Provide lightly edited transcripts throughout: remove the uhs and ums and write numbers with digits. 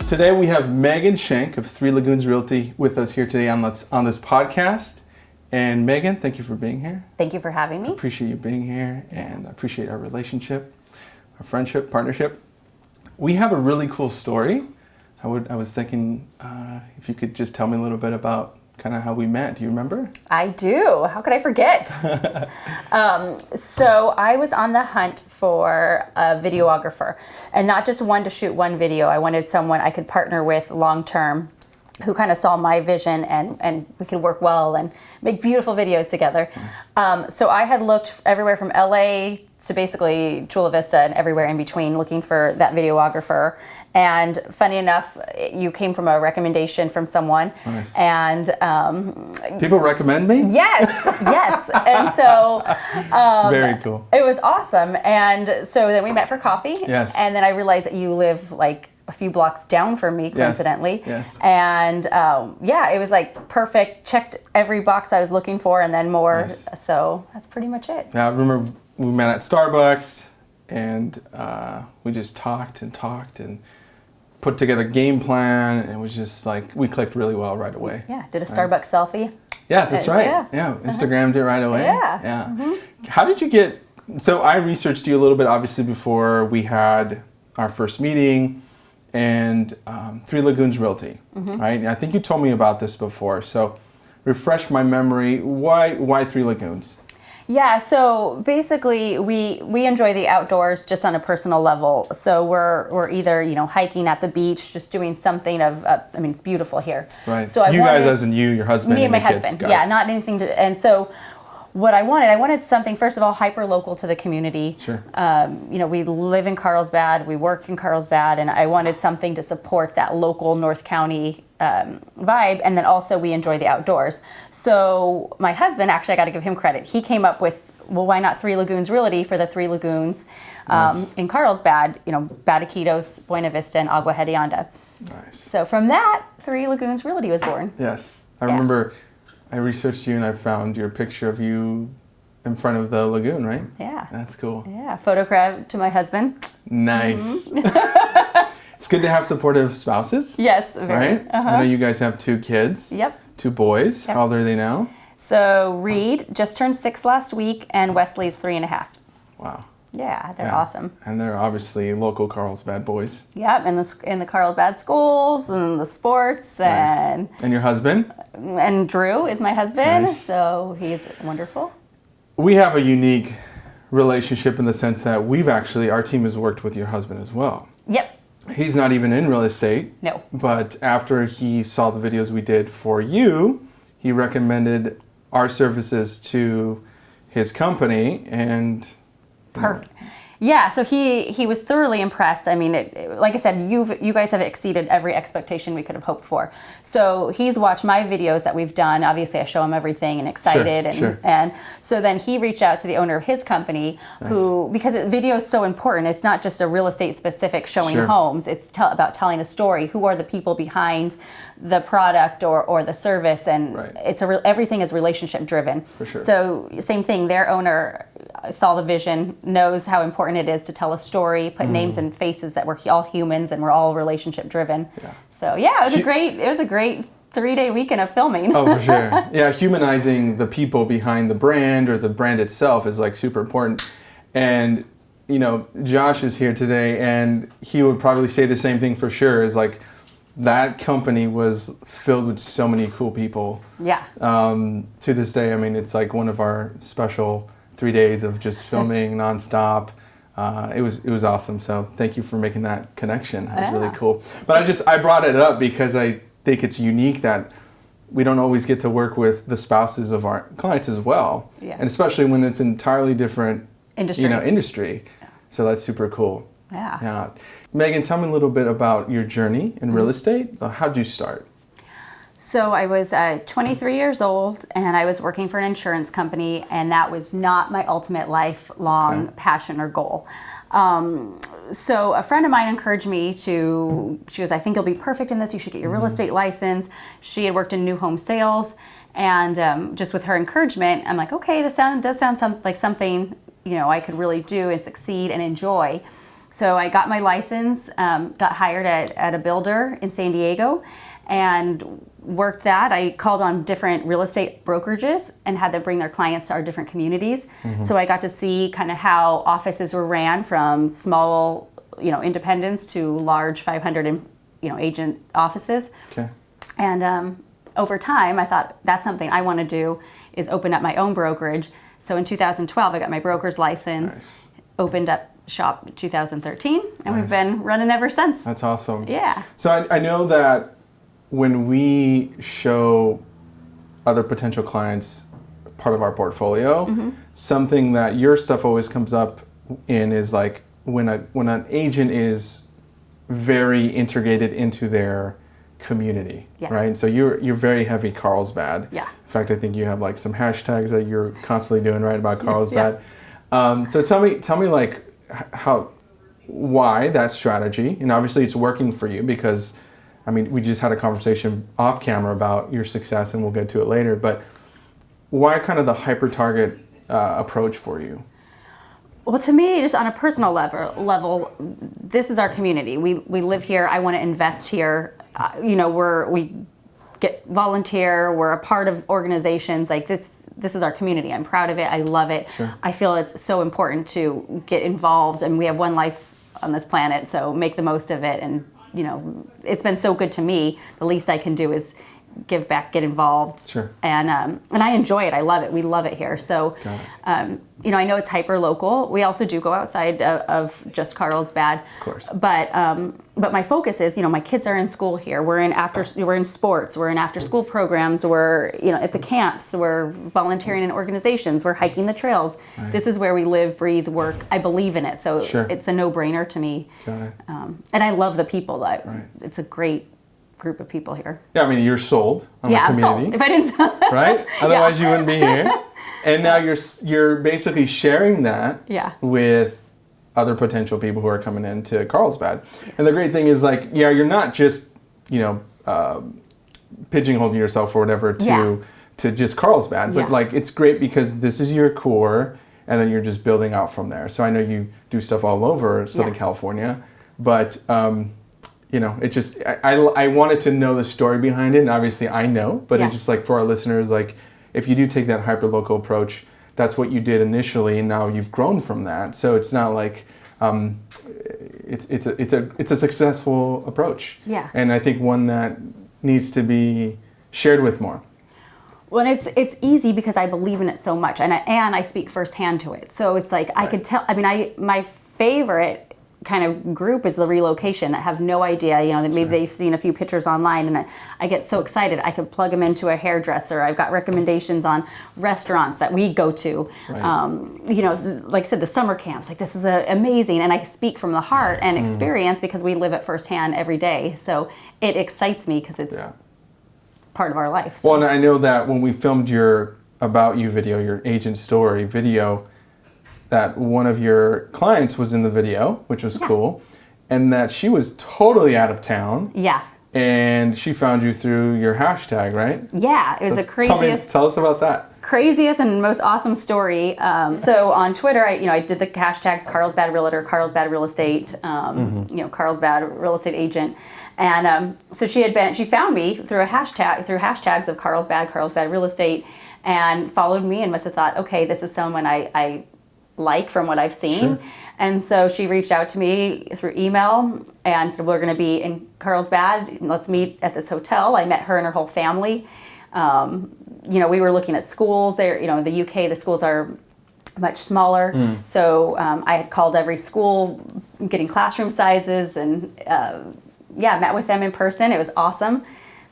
Today we have Megan Schenck of Three Lagoons Realty with us here today on this podcast. And Megan, thank you for being here. Thank you for having me. I appreciate you being here, and I appreciate our relationship, our friendship, partnership. We have a really cool story. I was thinking if you could just tell me a little bit about kind of how we met. Do you remember? I do. How could I forget? So I was on the hunt for a videographer, and not just one to shoot one video. I wanted someone I could partner with long term, who kind of saw my vision and we could work well and make beautiful videos together. So I had looked everywhere from LA to basically Chula Vista and everywhere in between looking for that videographer. And funny enough, you came from a recommendation from someone. Nice. And people recommend me? Yes, yes. And so very cool. It was awesome. And so then we met for coffee. Yes. And then I realized that you live like a few blocks down from me, coincidentally. Yes. And yeah, it was like perfect, checked every box I was looking for and then more. Nice. So that's pretty much it. Yeah, I remember we met at Starbucks, and we just talked and put together a game plan, and it was just like, we clicked really well right away. Yeah, did a Starbucks selfie. Yeah, that's right. Yeah. Yeah, Instagrammed it right away. Yeah. Yeah. Mm-hmm. How did you get, so I researched you a little bit, obviously, before we had our first meeting, and Three Lagoons Realty, right? And I think you told me about this before, so refresh my memory. Why Three Lagoons? Yeah, so basically we enjoy the outdoors just on a personal level. So we're either, hiking at the beach, just doing something it's beautiful here. Right. So you guys as in you, your husband, me and my your kids. husband. Yeah, not anything to, and so what I wanted something, first of all, hyper local to the community. Sure. We live in Carlsbad, we work in Carlsbad, and I wanted something to support that local North County vibe, and then also we enjoy the outdoors. So my husband, actually, I got to give him credit. He came up with, well, why not Three Lagoons Realty for the Three Lagoons in Carlsbad, Bataquitos, Buena Vista, and Agua Hedionda. Nice. So from that, Three Lagoons Realty was born. Yes. I remember I researched you and I found your picture of you in front of the lagoon, right? Yeah. That's cool. Yeah, photograph to my husband. Nice. It's good to have supportive spouses. Yes, very. Right? I know you guys have 2 kids. Yep. 2 boys. Yep. How old are they now? So Reed just turned 6 last week, and Wesley's 3.5. Wow. Yeah, they're awesome. And they're obviously local Carlsbad boys. Yep, in the Carlsbad schools and the sports. Nice. And your husband? And Drew is my husband, Nice. so he's wonderful. We have a unique relationship in the sense that our team has worked with your husband as well. Yep. He's not even in real estate. No. But after he saw the videos we did for you, he recommended our services to his company, and Perfect. Yeah, so he was thoroughly impressed. I mean, like I said, you guys have exceeded every expectation we could have hoped for. So he's watched my videos that we've done. Obviously, I show him everything and excited. Sure. And so then he reached out to the owner of his company, who, because video is so important, it's not just a real estate specific showing homes. It's about telling a story. Who are the people behind the product or the service? And it's everything is relationship driven. For sure. So same thing, their owner saw the vision, knows how important it is to tell a story, put names and faces that we're all humans and we're all relationship driven. Yeah. So yeah, it was a great 3-day weekend of filming. Oh, for sure. Yeah, humanizing the people behind the brand or the brand itself is like super important. And Josh is here today, and he would probably say the same thing for sure. Is like that company was filled with so many cool people. Yeah. To this day, I mean, it's like one of our special 3 days of just filming nonstop. It was awesome. So thank you for making that connection. It was really cool. But I brought it up because I think it's unique that we don't always get to work with the spouses of our clients as well. Yeah. And especially when it's entirely different industry. So that's super cool. Yeah. Megan, tell me a little bit about your journey in real estate. How did you start? So I was 23 years old, and I was working for an insurance company, and that was not my ultimate lifelong passion or goal. So a friend of mine encouraged me she goes, I think you'll be perfect in this. You should get your real estate license. She had worked in new home sales, and just with her encouragement, I'm like, okay, this does sound like something I could really do and succeed and enjoy. So I got my license, got hired at a builder in San Diego, and worked that. I called on different real estate brokerages and had them bring their clients to our different communities. So I got to see kind of how offices were ran from small, independents to large 500, agent offices. Okay. And over time, I thought that's something I want to do is open up my own brokerage. So in 2012, I got my broker's license, Nice. opened up shop in 2013, and we've Nice. been running ever since. That's awesome. Yeah. So I know that when we show other potential clients part of our portfolio, something that your stuff always comes up in is like when an agent is very integrated into their community, Yeah. right? So you're very heavy Carlsbad. Yeah. In fact, I think you have like some hashtags that you're constantly doing, right, about Carlsbad. So tell me like why that strategy, and obviously it's working for you because, I mean, we just had a conversation off camera about your success, and we'll get to it later. But why kind of the hyper target approach for you? Well, to me, just on a personal level, this is our community. We live here. I want to invest here. We get volunteer. We're a part of organizations like this. This is our community. I'm proud of it. I love it. Sure. I feel it's so important to get involved, and we have one life on this planet, so make the most of it. And it's been so good to me. The least I can do is give back, get involved. Sure. And I enjoy it. I love it. We love it here. So, I know it's hyper local. We also do go outside of just Carlsbad. Of course. But my focus is, my kids are in school here. We're in sports. We're in after school programs. We're, at the camps. We're volunteering in organizations. We're hiking the trails. Right. This is where we live, breathe, work. I believe in it. So Sure. it's a no-brainer to me. Got it. And I love the people. Right. It's a great group of people here. Yeah, I mean, you're sold on the I'm community. sold. If I didn't, right? Otherwise, you wouldn't be here. And now you're basically sharing that with other potential people who are coming into Carlsbad. And the great thing is, like, you're not just pigeonholing yourself or whatever to just Carlsbad, but like it's great because this is your core, and then you're just building out from there. So I know you do stuff all over Southern California, but it just I wanted to know the story behind it, and obviously I know, but it's just like for our listeners, like if you do take that hyper local approach, that's what you did initially, and now you've grown from that. So it's not like it's a successful approach. Yeah. And I think one that needs to be shared with more. Well, it's easy because I believe in it so much, and I speak firsthand to it. So it's like I could tell. I mean, my favorite kind of group is the relocation that have no idea. That maybe they've seen a few pictures online, and I get so excited. I could plug them into a hairdresser. I've got recommendations on restaurants that we go to. Right. Like I said, the summer camps. Like this is amazing, and I speak from the heart and experience because we live it firsthand every day. So it excites me because it's part of our life. So. Well, and I know that when we filmed your About You video, your agent story video, that one of your clients was in the video, which was cool, and that she was totally out of town. Yeah. And she found you through your hashtag, right? Yeah, it was the craziest. Tell us about that. Craziest and most awesome story. So on Twitter, I did the hashtags Carlsbad Realtor, Carlsbad Real Estate, Carlsbad Real Estate Agent, and so she found me through hashtags of Carlsbad Real Estate, and followed me and must have thought, okay, this is someone I like from what I've seen. Sure. And so she reached out to me through email and said, we're going to be in Carlsbad. Let's meet at this hotel. I met her and her whole family. We were looking at schools there. The UK, the schools are much smaller. So I had called every school, getting classroom sizes, and met with them in person. It was awesome.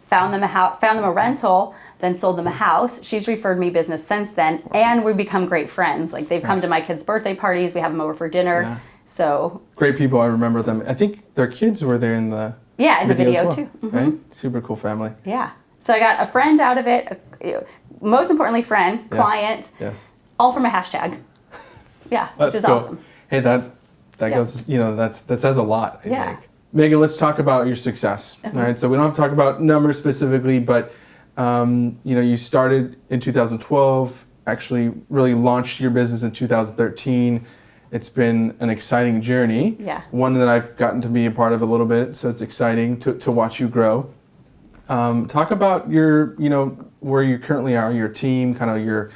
Found them a rental, then sold them a house. She's referred me business since then, and we've become great friends. Like they've come to my kids' birthday parties. We have them over for dinner. Yeah. So great people. I remember them. I think their kids were there in the the video as well, too. Right? Super cool family. Yeah. So I got a friend out of it. Most importantly, friend, client. Yes. All from a hashtag. Yeah, That's which is cool. awesome. Hey, that goes. That says a lot. I think. Megan, let's talk about your success. All right. So we don't have to talk about numbers specifically, but you started in 2012. Actually, really launched your business in 2013. It's been an exciting journey. Yeah. One that I've gotten to be a part of a little bit, so it's exciting to watch you grow. Talk about your, where you currently are, your team, kind of your,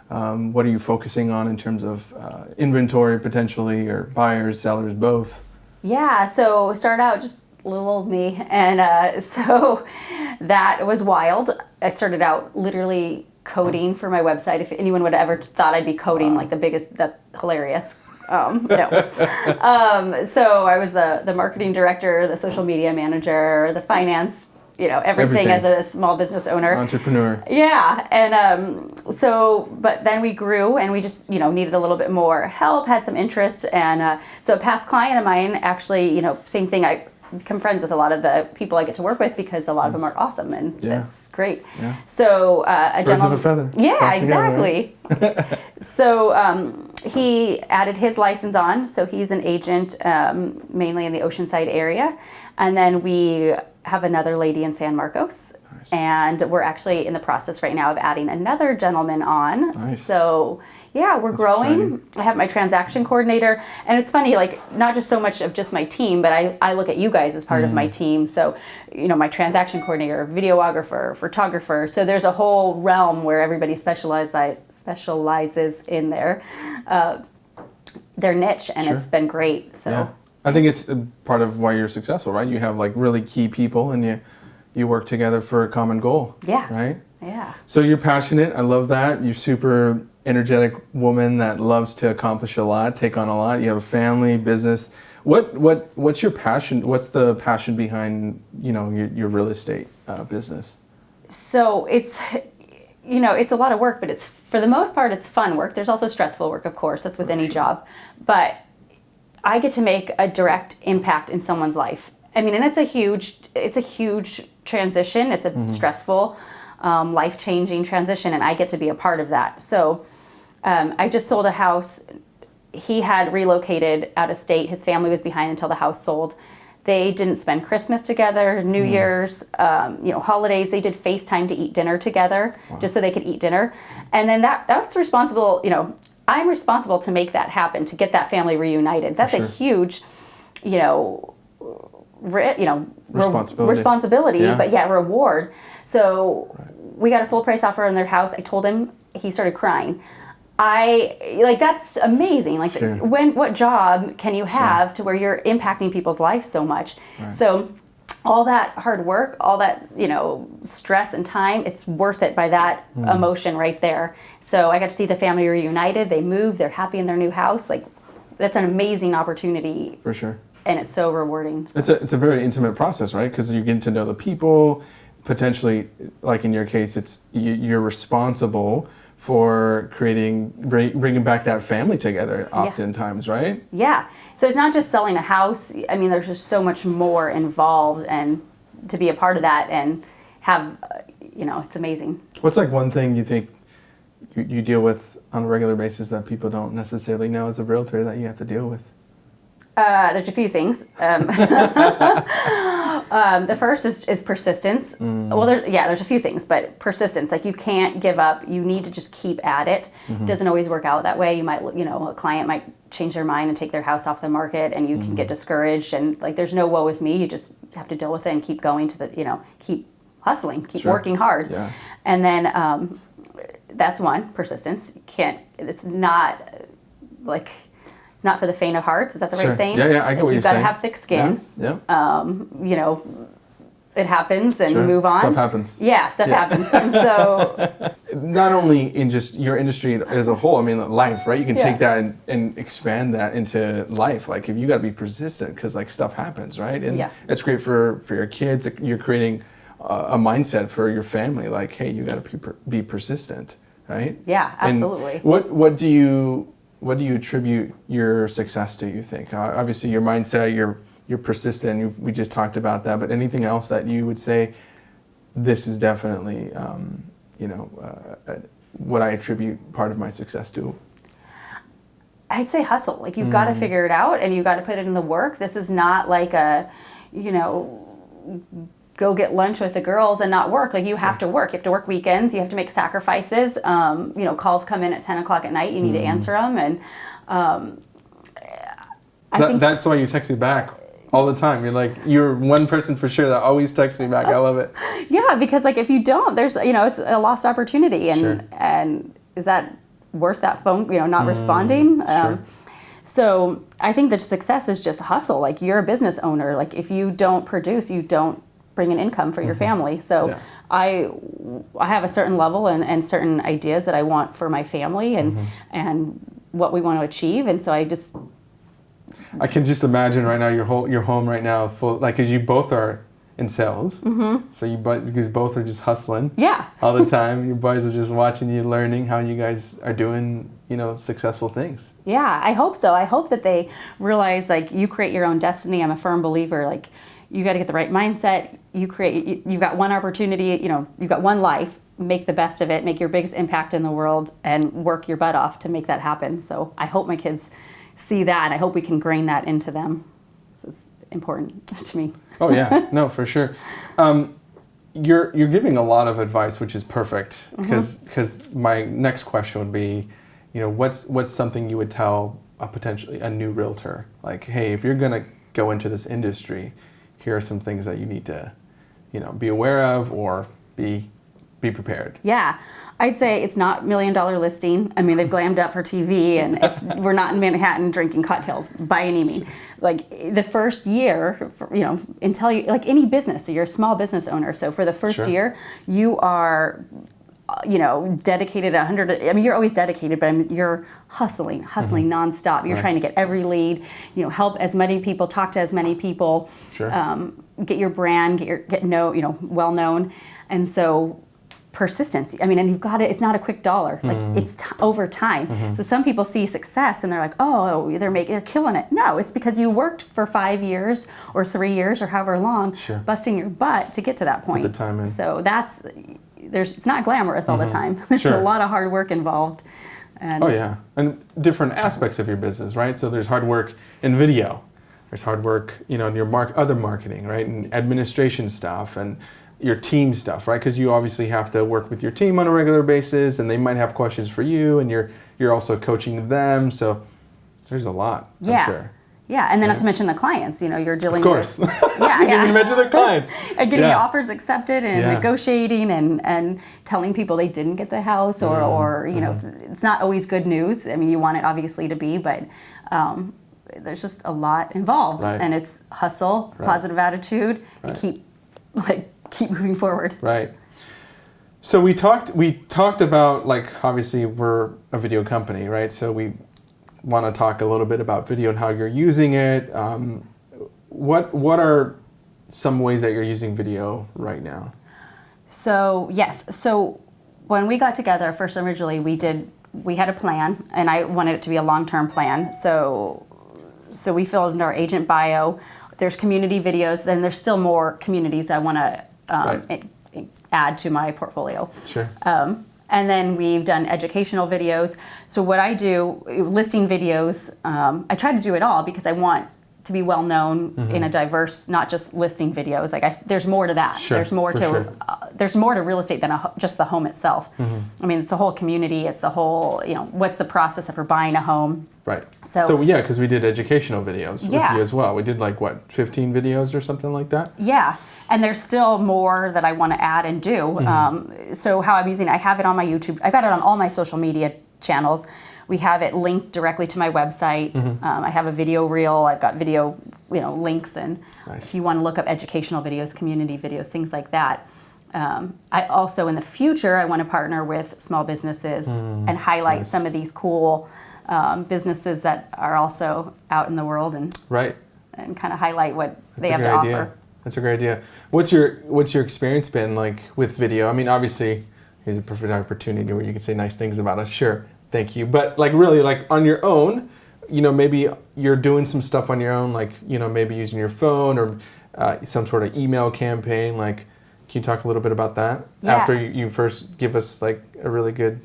what are you focusing on in terms of inventory potentially, or buyers, sellers, both? Yeah, so started out just little old me, and so that was wild. I started out literally coding for my website. If anyone would have ever thought I'd be coding, like the biggest, that's hilarious. No. So I was the marketing director, the social media manager, the finance, everything as a small business owner. Entrepreneur. Yeah. And but then we grew, and we just, needed a little bit more help, had some interest. And so a past client of mine, actually, same thing, I become friends with a lot of the people I get to work with, because a lot of them are awesome, and that's great. Yeah. So a Birds of a feather. Yeah, exactly. Right? So he added his license on, so he's an agent mainly in the Oceanside area, and then we have another lady in San Marcos. Nice. And we're actually in the process right now of adding another gentleman on. Nice. So yeah, we're growing. Exciting. I have my transaction coordinator, and it's funny, like, not just so much of just my team, but I look at you guys as part of my team. So, my transaction coordinator, videographer, photographer. So there's a whole realm where everybody specializes in their niche, and It's been great. So yeah. I think it's part of why you're successful, right? You have like really key people, and you work together for a common goal. Yeah. Right? Yeah. So you're passionate. I love that. You're super energetic woman that loves to accomplish a lot, take on a lot. You have a family, business. What's your passion? What's the passion behind, your real estate business? So it's a lot of work, but it's, for the most part, it's fun work. There's also stressful work, of course. That's with any job. But I get to make a direct impact in someone's life. I mean, and it's a huge transition. It's a stressful, life-changing transition, and I get to be a part of that. So I just sold a house. He had relocated out of state. His family was behind until the house sold. They didn't spend Christmas together, New Year's, holidays. They did FaceTime to eat dinner together, just so they could eat dinner. And then that's responsible, I'm responsible to make that happen, to get that family reunited. That's a huge, responsibility, but reward. So we got a full price offer on their house. I told him, he started crying. That's amazing. Like, what job can you have to where you're impacting people's lives so much? Right. So all that hard work, all that, stress and time, it's worth it by that emotion right there. So I got to see the family reunited. They moved. They're happy in their new house. Like, that's an amazing opportunity. For sure. And it's so rewarding. So. It's a very intimate process, right? Because you're getting to know the people. Potentially, like in your case, you're responsible for bringing back that family together oftentimes, right? Yeah. So it's not just selling a house. I mean, there's just so much more involved, and to be a part of that and have, it's amazing. What's like one thing you think you deal with on a regular basis that people don't necessarily know as a realtor that you have to deal with? There's a few things. The first is persistence. Well, there's a few things, but persistence. Like, you can't give up. You need to just keep at it. It doesn't always work out that way. You might, a client might change their mind and take their house off the market, and you can get discouraged. And like, there's no woe is me. You just have to deal with it and keep going keep hustling, keep working hard. Yeah. And then that's one, persistence. It's not like, not for the faint of heart. Is that the right saying? Yeah, I get what you're saying. You've got to have thick skin. Yeah. It happens, and move on. Stuff happens. Yeah, stuff happens. And so, not only in just your industry as a whole, I mean, life, right? You can take that and expand that into life. Like, if you got to be persistent, because like stuff happens, right? And it's great for your kids. You're creating a mindset for your family. Like, hey, you got to be persistent, right? Yeah, absolutely. And what do you attribute your success to, you think? Obviously, your mindset, you're persistent. We just talked about that. But anything else that you would say, this is definitely, what I attribute part of my success to? I'd say hustle. Like, you've got to figure it out, and you've got to put it in the work. This is not like a, go get lunch with the girls and not work. Like, you have to work. You have to work weekends. You have to make sacrifices. Calls come in at 10 o'clock at night. You need to answer them. And That's why you text me back all the time. You're like, you're one person for sure that always texts me back. I love it. Yeah, because like if you don't, there's, it's a lost opportunity, and Sure. and is that worth that phone, not responding? Sure. So I think that success is just hustle. Like, you're a business owner. Like, if you don't produce, you don't bring an income for your family. So Yeah. I have a certain level and certain ideas that I want for my family and what we want to achieve. And so I can just imagine right now your home right now full, like, because you both are in sales, so you both are just hustling, Yeah. all the time. Your boys are just watching you, learning how you guys are doing, successful things. Yeah, I hope so. I hope that they realize, like, you create your own destiny. I'm a firm believer, like, you got to get the right mindset. You've got one opportunity, you've got one life. Make the best of it, make your biggest impact in the world, and work your butt off to make that happen. So I hope my kids see that, and I hope we can grain that into them. So it's important to me. Oh yeah, no, for sure. You're giving a lot of advice, which is perfect, because my next question would be, what's something you would tell potentially a new realtor? Like, hey, if you're gonna go into this industry, here are some things that you need to, be aware of or be prepared. Yeah, I'd say it's not $1 million listing. I mean, they've glammed up for TV, and we're not in Manhattan drinking cocktails by any means. Like, the first year, until you, like any business, you're a small business owner. So for the first Sure. year, you are, dedicated 100. I mean, you're always dedicated, but you're hustling nonstop. You're Right. trying to get every lead, help as many people, talk to as many people, Sure. get your brand, well known, and so. Persistence. I mean, and you've got it. It's not a quick dollar. Like, it's over time. So some people see success and they're like, oh, they're killing it. No, it's because you worked for 5 years or 3 years or however long, Sure. busting your butt to get to that point. Put the time in. So it's not glamorous all the time. There's Sure. a lot of hard work involved. And Oh yeah, and different aspects of your business, right? So there's hard work in video. There's hard work, in your other marketing, right, and administration stuff, and your team stuff, right? Because you obviously have to work with your team on a regular basis, and they might have questions for you, and you're also coaching them. So there's a lot, Yeah. I'm sure. Yeah, and then not to mention the clients. You're dealing Of course. with. Yeah, You didn't mention the clients. And getting Yeah. offers accepted and Yeah. negotiating and telling people they didn't get the house or it's not always good news. I mean, you want it obviously to be, but there's just a lot involved. Right. And it's hustle, Right. positive attitude, and Right. keep moving forward. Right. So we talked about, like, obviously we're a video company, right? So we want to talk a little bit about video and how you're using it. What are some ways that you're using video right now? So yes, so when we got together first originally, we had a plan, and I wanted it to be a long-term plan. So we filled in our agent bio. There's community videos. Then there's still more communities I want to add to my portfolio. Sure. And then we've done educational videos. So what I do, listing videos, I try to do it all because I want to be well known in a diverse, not just listing videos. Like, there's more to that. Sure, There's more for to sure. There's more to real estate than just the home itself. I mean, it's the whole community. It's the whole, what's the process for buying a home. Right. So yeah, because we did educational videos with Yeah. you as well. We did 15 videos or something like that? Yeah, and there's still more that I want to add and do. So how I'm using it, I have it on my YouTube. I've got it on all my social media channels. We have it linked directly to my website. I have a video reel. I've got video, links, and Nice. if you want to look up educational videos, community videos, things like that. I also, in the future, I want to partner with small businesses and highlight Nice. some of these cool businesses that are also out in the world and Right. kind of highlight what they That's a have great to idea. offer. That's a great idea. What's your experience been like with video? I mean, obviously, here's a perfect opportunity where you can say nice things about us. Sure, thank you. But really, on your own, maybe you're doing some stuff on your own, maybe using your phone or some sort of email campaign. Can you talk a little bit about that? Yeah. After you first give us a really good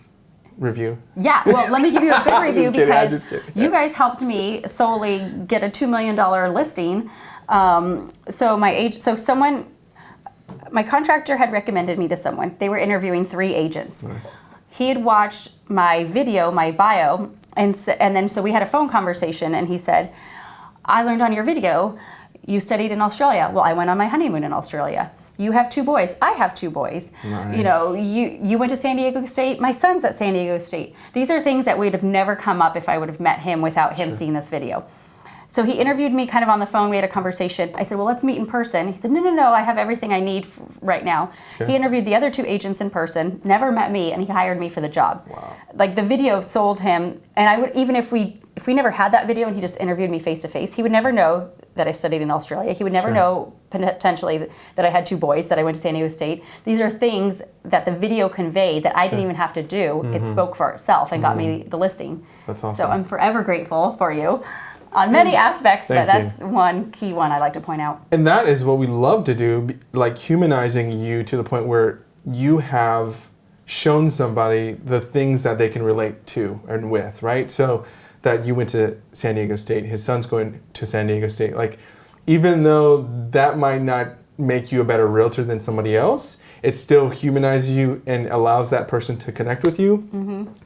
review. Yeah, well, let me give you a good review Just kidding, I'm because just kidding. you guys helped me solely get a $2 million listing. My contractor had recommended me to someone. They were interviewing 3 agents. Nice. He had watched my video, my bio, and then so we had a phone conversation, and he said, I learned on your video, you studied in Australia. Well, I went on my honeymoon in Australia. You have 2 boys. I have 2 boys. Nice. You know, you went to San Diego State. My son's at San Diego State. These are things that would have never come up if I would have met him without him seeing this video. So he interviewed me kind of on the phone. We had a conversation. I said, well, let's meet in person. He said, no, I have everything I need right now. Sure. He interviewed the other 2 agents in person, never met me, and he hired me for the job. Wow. Like the video sold him, and I would, even if we never had that video and he just interviewed me face to face, he would never know that I studied in Australia. He would never know potentially that I had 2 boys, that I went to San Diego State. These are things that the video conveyed that I didn't even have to do. It spoke for itself and got me the listing. That's awesome. So I'm forever grateful for you on many aspects, but that's you. one key one I like to point out. And that is what we love to do, like humanizing you to the point where you have shown somebody the things that they can relate to and with, right? So that you went to San Diego State, his son's going to San Diego State. Like, even though that might not make you a better realtor than somebody else, it still humanizes you and allows that person to connect with you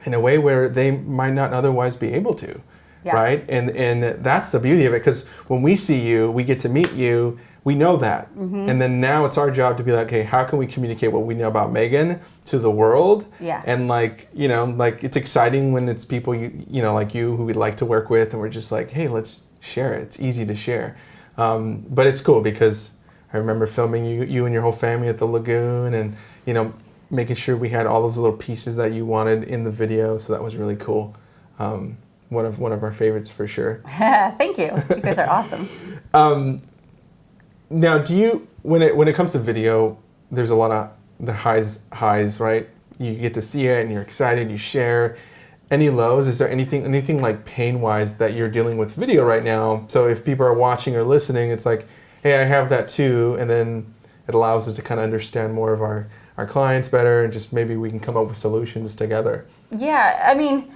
in a way where they might not otherwise be able to. Yeah. Right? And that's the beauty of it, because when we see you, we get to meet you, we know that. And then now it's our job to be like, okay, how can we communicate what we know about Megan to the world? Yeah. And like, you know, like it's exciting when it's people, you know, like you who we'd like to work with, and we're just like, hey, let's share it. It's easy to share. But it's cool because I remember filming you and your whole family at the lagoon, and, you know, making sure we had all those little pieces that you wanted in the video. So that was really cool. One of our favorites for sure. Thank you. You guys are awesome. Now, do you, when it comes to video, there's a lot of the highs, right? You get to see it and you're excited, you share. Any lows? Is there anything like pain-wise that you're dealing with video right now? So if people are watching or listening, it's like, hey, I have that too, and then it allows us to kind of understand more of our clients better, and just maybe we can come up with solutions together. Yeah, I mean,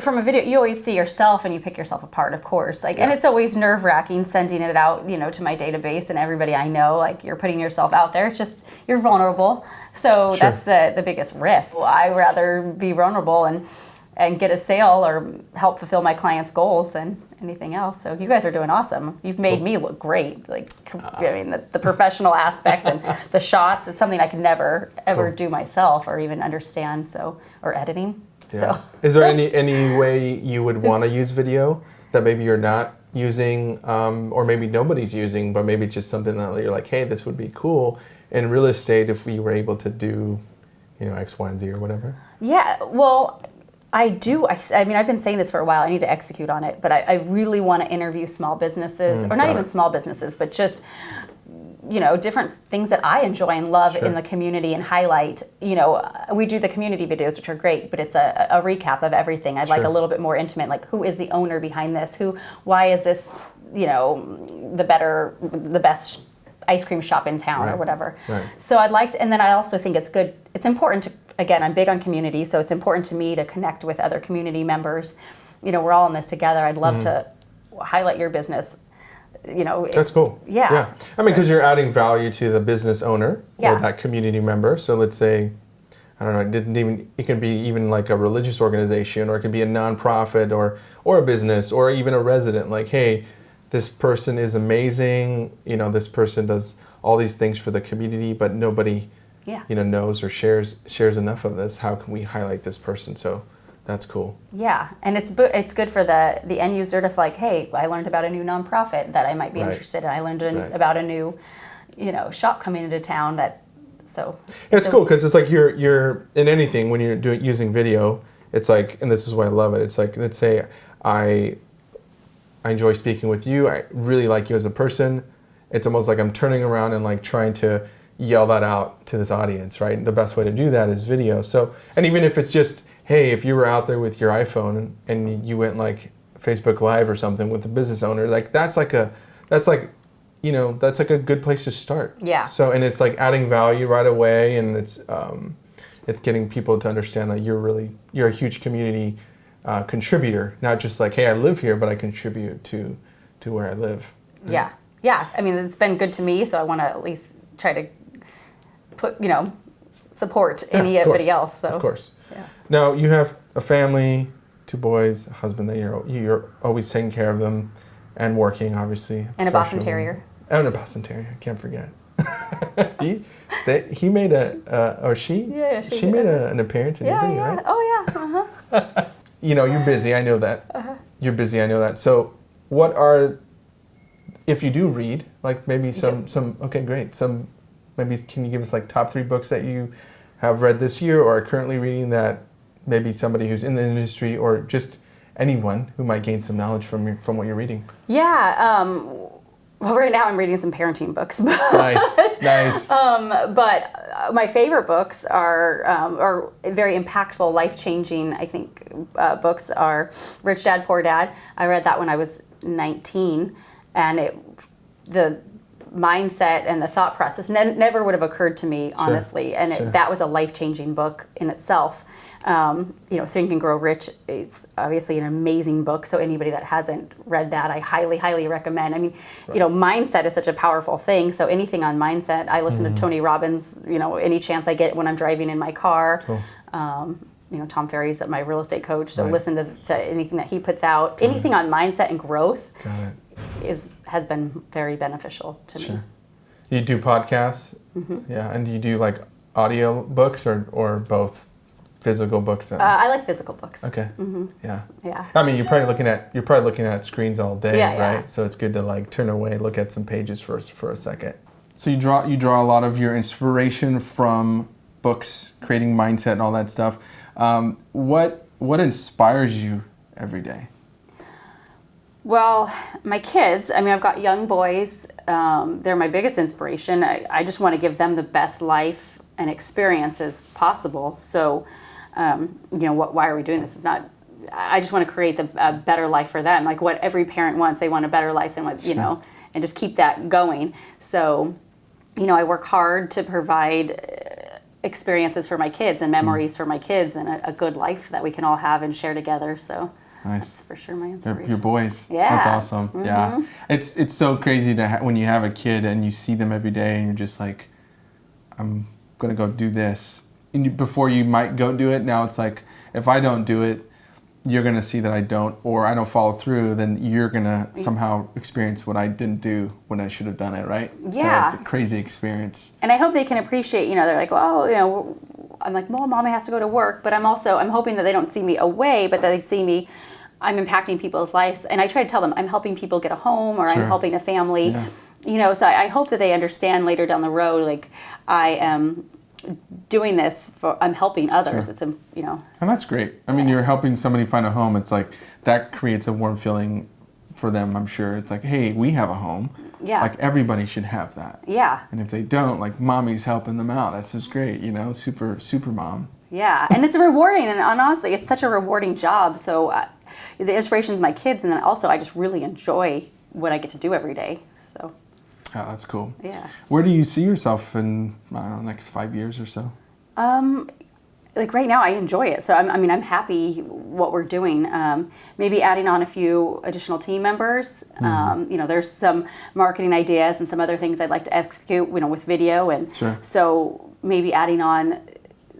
from a video, you always see yourself and you pick yourself apart, of course. Like, and it's always nerve-wracking sending it out, you know, to my database and everybody I know. Like, you're putting yourself out there. It's just, you're vulnerable. So that's the biggest risk. Well, I'd rather be vulnerable and get a sale or help fulfill my clients' goals than anything else. So you guys are doing awesome. You've made me look great. Like, I mean, the professional aspect and the shots, it's something I could never, ever do myself or even understand. So, or editing. Yeah. So. Is there any way you would want to use video that maybe you're not using, or maybe nobody's using, but maybe it's just something that you're like, hey, this would be cool in real estate if we were able to do, you know, X, Y, and Z or whatever? Yeah, well, I do. I mean, I've been saying this for a while. I need to execute on it, but I really want to interview small businesses, or not even small businesses, but just, you know, different things that I enjoy and love in the community and highlight. You know, we do the community videos, which are great, but it's a recap of everything. I'd like a little bit more intimate, like who is the owner behind this? Why is this, you know, the best ice cream shop in town or whatever. Right. So I'd like to, and then I also think it's good, it's important to, again, I'm big on community, so it's important to me to connect with other community members. You know, we're all in this together. I'd love to highlight your business. You know, that's cool. Yeah. I mean, because you're adding value to the business owner or that community member. So let's say, I don't know, it can be even like a religious organization, or it can be a nonprofit or a business, or even a resident. Like, hey, this person is amazing. You know, this person does all these things for the community, but nobody, you know, knows or shares enough of this. How can we highlight this person? So that's cool. Yeah, and it's good for the end user to like, hey, I learned about a new nonprofit that I might be interested in. I learned about a new, you know, shop coming into town that. So it's cool because it's like you're in anything when you're using video. It's like, and this is why I love it. It's like, let's say I enjoy speaking with you. I really like you as a person. It's almost like I'm turning around and like trying to yell that out to this audience, right? And the best way to do that is video. So, and even if it's just, hey, if you were out there with your iPhone and you went like Facebook Live or something with a business owner, like that's like a good place to start. Yeah. So, and it's like adding value right away, and it's getting people to understand that you're a huge community contributor, not just like, hey, I live here, but I contribute to where I live. Right? Yeah. I mean, it's been good to me, so I want to at least try to support anybody else. So. Of course. Yeah. Now you have a family, two boys, a husband that you're always taking care of them, and working obviously. And a Boston Terrier. Oh, and a Boston Terrier. I can't forget. He made she made an appearance in your video, right? Oh yeah. Uh-huh. You're busy. I know that. Uh-huh. You're busy. I know that. So, what are, if you do read, like maybe some okay, great. Maybe can you give us like top 3 books that you have read this year or are currently reading that maybe somebody who's in the industry or just anyone who might gain some knowledge from what you're reading? Yeah. Well, right now I'm reading some parenting books. Nice. But my favorite books are very impactful, life-changing, I think, books are Rich Dad, Poor Dad. I read that when I was 19, and the mindset and the thought process never would have occurred to me, honestly. And that was a life-changing book in itself. Think and Grow Rich is obviously an amazing book. So anybody that hasn't read that, I highly, highly recommend. I mean, mindset is such a powerful thing. So anything on mindset, I listen to Tony Robbins, any chance I get when I'm driving in my car. Cool. Tom Ferry's my real estate coach. So listen to anything that he puts out. Anything on mindset and growth has been very beneficial to me. You do podcasts? Mm-hmm. Yeah. And do you do like audio books or both? Physical books. I like physical books. Okay. Mm-hmm. Yeah. Yeah. I mean, you're probably looking at screens all day, right? Yeah. So it's good to like turn away, look at some pages for a second. So you draw a lot of your inspiration from books, creating mindset and all that stuff. What inspires you every day? Well, my kids. I mean, I've got young boys. They're my biggest inspiration. I just want to give them the best life and experiences possible. So. Why are we doing this? It's not, I just want to create a better life for them. Like what every parent wants, they want a better life than what, and just keep that going. So, I work hard to provide experiences for my kids and memories for my kids and a good life that we can all have and share together. So that's for sure my inspiration. Your boys. Yeah. That's awesome. Mm-hmm. Yeah. It's so crazy to when you have a kid and you see them every day and you're just like, I'm going to go do this. Before you might go do it, now it's like, if I don't do it, you're going to see that I don't, or I don't follow through, then you're going to somehow experience what I didn't do when I should have done it, right? Yeah. So it's a crazy experience. And I hope they can appreciate, they're like, well, I'm like, well, mommy has to go to work, but I'm hoping that they don't see me away, but that they see me, I'm impacting people's lives. And I try to tell them I'm helping people get a home or I'm helping a family, so I hope that they understand later down the road, like I am doing this I'm helping others. It's and that's great. I mean, you're helping somebody find a home. It's like that creates a warm feeling for them. I'm sure it's like, hey, we have a home. Yeah. Like everybody should have that. Yeah. And if they don't, like mommy's helping them out. That's just great. Super mom. Yeah, and it's rewarding, and honestly, it's such a rewarding job. So the inspiration is my kids, and then also I just really enjoy what I get to do every day. So. Oh, that's cool. Yeah. Where do you see yourself in, next 5 years or so? Like right now, I enjoy it. So I'm happy what we're doing. Maybe adding on a few additional team members. There's some marketing ideas and some other things I'd like to execute, with video, and so maybe adding on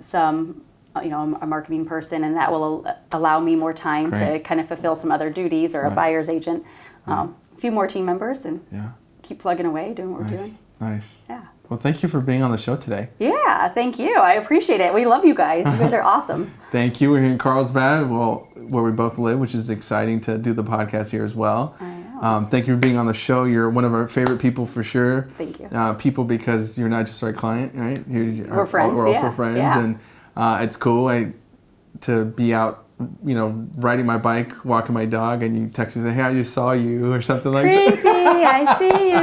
some, a marketing person, and that will allow me more time to kind of fulfill some other duties or a buyer's agent. A few more team members, and keep plugging away, doing what we're doing. Nice. Yeah. Well, thank you for being on the show today. Yeah, thank you. I appreciate it. We love you guys. You guys are awesome. Thank you. We're here in Carlsbad, where we both live, which is exciting to do the podcast here as well. I know. Thank you for being on the show. You're one of our favorite people for sure. Thank you. People, because you're not just our client, right? We're friends. We're also friends, and it's cool to be out, riding my bike, walking my dog, and you text me and say, "Hey, I just saw you," or something like that. Creepy, I see you.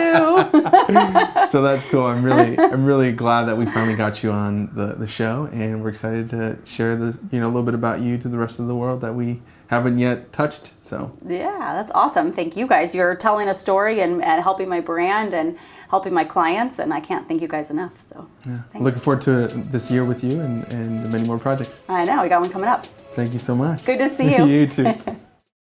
So that's cool. I'm really glad that we finally got you on the show, and we're excited to share a little bit about you to the rest of the world that we haven't yet touched. So yeah, that's awesome. Thank you guys. You're telling a story and helping my brand and helping my clients, and I can't thank you guys enough. So looking forward to this year with you and many more projects. I know, we got one coming up. Thank you so much. Good to see you. You too.